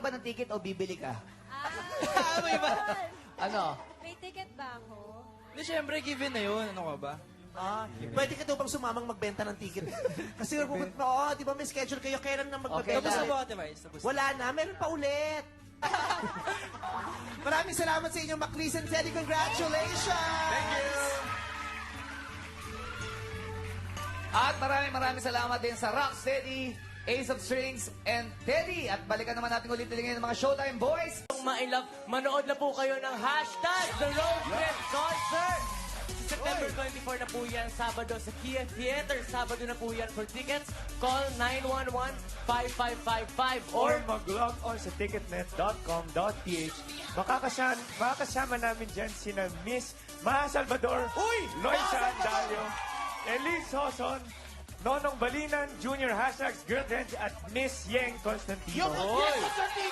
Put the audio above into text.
ka ba ng ticket o bibili ka? May ba? Ano? May ticket ba ako? Di, syempre, given na yun. Ano ka ba? Pwede ka daw bang sumamang magbenta ng ticket? Kasi di ba may schedule kayo, kailan na magbenta? Tapos na ba, Ate Vice? Tapos na. Wala na, meron pa ulit. Maraming salamat sa inyo, Macris and Teddy. Congratulations! Thank you! At maraming salamat din sa Rocksteady, Ace of Strings, and Teddy. At balikan naman natin ulit ngayon ng mga Showtime Boys. Kung ma-inlove, manood na po kayo ng hashtag The Road Trip Concert. September 24 na po yan, Sabado sa Kia Theater. Sabado na po yan. For tickets, call 911-5555 Or or mag-log on sa ticketnet.com.ph. Makakasama namin dyan sina Miss Maha Salvador, Loisa Andalio, Elise Soson, Nonong Balinan, Junior Hashtags, Girl Trends, at Miss Yeng Constantino.